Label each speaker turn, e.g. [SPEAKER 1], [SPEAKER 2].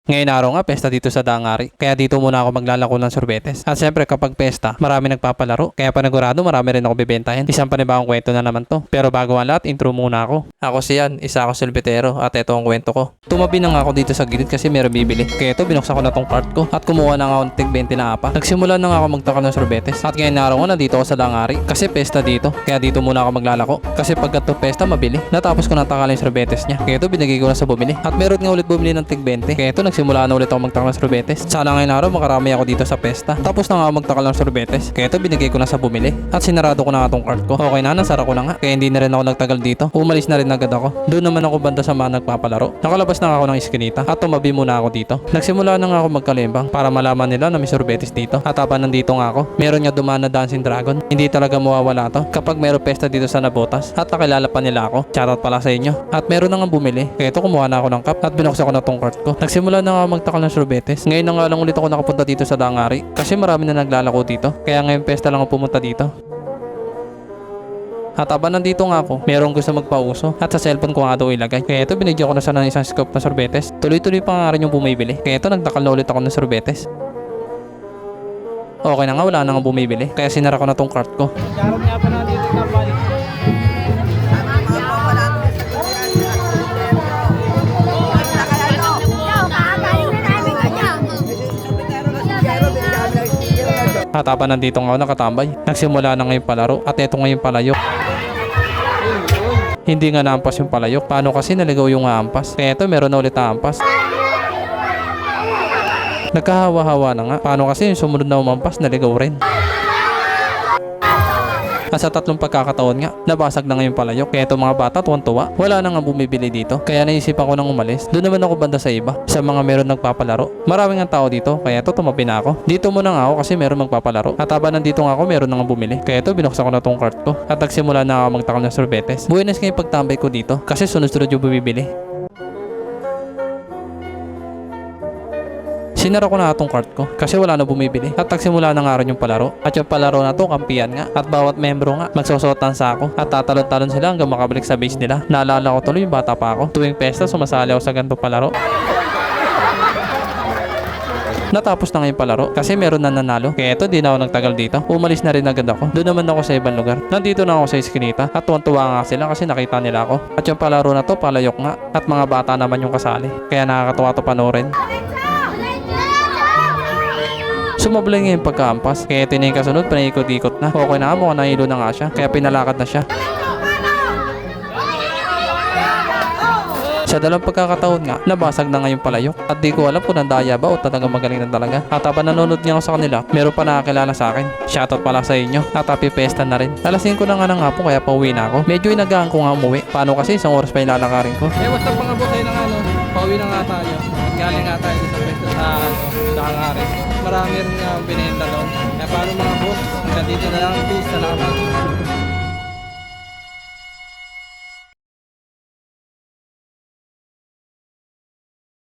[SPEAKER 1] Ngayon araw nga, pesta dito sa Dangari. Kaya dito muna ako maglalako ng sorbetes. At syempre kapag pesta, marami nagpapalaro. Kaya panigurado, marami rin ako bibentahin. Isang panibagong kwento na naman to. Pero bago ang lahat, intro muna ako. Ako si Yan, isa ako silbitero at ito ang kwento ko. Tumabi na nga ako dito sa gilid kasi meron bibili. Kaya ito, binuksan ko na tong cart ko at kumuha na nga ako ng tig 20 na apa. Nagsimula na nga ako magtaka ng sorbetes. At ngayon araw nga, nandito ako sa Dangari. Kasi pesta dito. Kaya dito muna ako maglalako. Kasi pagkat to pesta, mabili. Natapos ko natakala yung sorbetes niya. Kaya ito, binigay ko na sa bumili. At meron nga ulit bumili ng tig 20. Kaya ito, nagsimula na ulit ako magtaka ng sorbetes. Sana ngayon araw makarami ako dito sa pesta. Tapos na nga ako magtaka ng sorbetes. Kaya ito, binigay ko na sa bumili. At sinarado ko na nga tong cart ko. Okay na, nasara ko na nga. Kaya hindi na rin ako nagtagal dito. Umalis na rin agad ako. Doon naman ako banda sa mga nagpapalaro. Nakalabas na nga ako ng iskinita. At tumabi muna ako dito. Nagsimula na nga ako magkalimbang para malaman nila na may sorbetes dito. At habang nandito nga ako, meron nga dumaan na Dancing Dragon. Hindi talaga mawawala to kapag meron pesta dito sa Nabotas. At nakilala pa nila ako. Shoutout pala sa inyo. At meron na nga bumili. Kaya ito, kumuha na ako ng cup at binuksan ko na tong cart ko. Nagsimula na nga ako magtakal ng sorbetes. Ngayon na nga lang ulit ako nakapunta dito sa Dangari. Kasi marami na naglalako dito. Kaya ngayon pesta lang ako pumunta dito. At habang nandito nga ako, merong gusto magpauso at sa cellphone ko nga daw ilagay. Kaya ito, binigyan ko na sana ng isang scoop na sorbetes. Tuloy-tuloy pa nga rin yung bumibili. Kaya ito, nagtakal na ulit ako ng sorbetes. Okay na nga, wala na nga bumibili. Kaya sinara ko na tong cart ko.
[SPEAKER 2] Karoon nga pa na dito na balik.
[SPEAKER 1] At habang nandito nga ako nakatambay, nagsimula na ngayon palaro at eto ngayon palayok. Hindi nga naampas yung palayok. Paano kasi naligaw yung aampas? Kaya eto, meron na ulit aampas. Nagkahawa-hawa na nga. Paano kasi yung sumunod na umampas, naligaw rin. At sa tatlong pagkakataon nga, nabasag na ngayon palayok. Kaya itong mga bata, tuwan-tuwa. Wala na nga bumibili dito. Kaya naisipan ko nang umalis. Doon naman ako banda sa iba. Sa mga meron nagpapalaro. Maraming ang tao dito. Kaya ito, tumabi na ako. Dito muna nga ako kasi meron magpapalaro. At habang nandito nga ako, meron na nga bumili. Kaya ito, binuksan ko na tong cart ko. At nagsimula na ako magtakal ng sorbetes. Buenas ngayon pagtambay ko dito. Kasi sunod-sunod yung bumibili. Sinara ko na itong cart ko kasi wala na bumibili at nagsimula na nga rin yung palaro. At yung palaro na to, kampiyan nga. At bawat membro nga, magsusot ng sako at tatalon-talon sila hanggang makabalik sa base nila. Naalala ko tuloy yung bata pa ako. Tuwing pesta, sumasali ako sa ganitong palaro. Natapos na nga yung palaro kasi meron na nanalo. Kaya ito, di na ako nagtagal dito. Umalis na rin agad ako. Doon naman ako sa ibang lugar. Nandito na ako sa iskinita at tuwan-tuwa nga sila kasi nakita nila ako. At yung palaro na to, palayok nga. At mga bata naman yung kasali. Kaya nakakatuwa to panoorin. Sumablay nga yung pagkaampas. Kaya ito na yung kasunod, panaikot-ikot na. Okay na nga, mukhang nahilo na nga siya. Kaya pinalakad na siya. Sa dalawang pagkakataon nga, nabasag na nga yung palayok. At di ko alam kung nandaya ba o talagang magaling na talaga. At habang nanonood niya ako sa kanila, meron pa nakakilala sa akin. Shoutout pala sa inyo. At happy pesta na rin. Alas 5 na nga ng hapon kaya pauwi na ako. Medyo inagaan ko nga umuwi. Paano kasi isang oras pa yung lalakarin ko.
[SPEAKER 2] What's up mga boss ay ng pauwi na nga tayo. Galing nga tayo sa pwesto sa Dangari. Marami rin nga binenta doon. Kaya paano mga boss, hanggang dito na lang. Peace, salamat.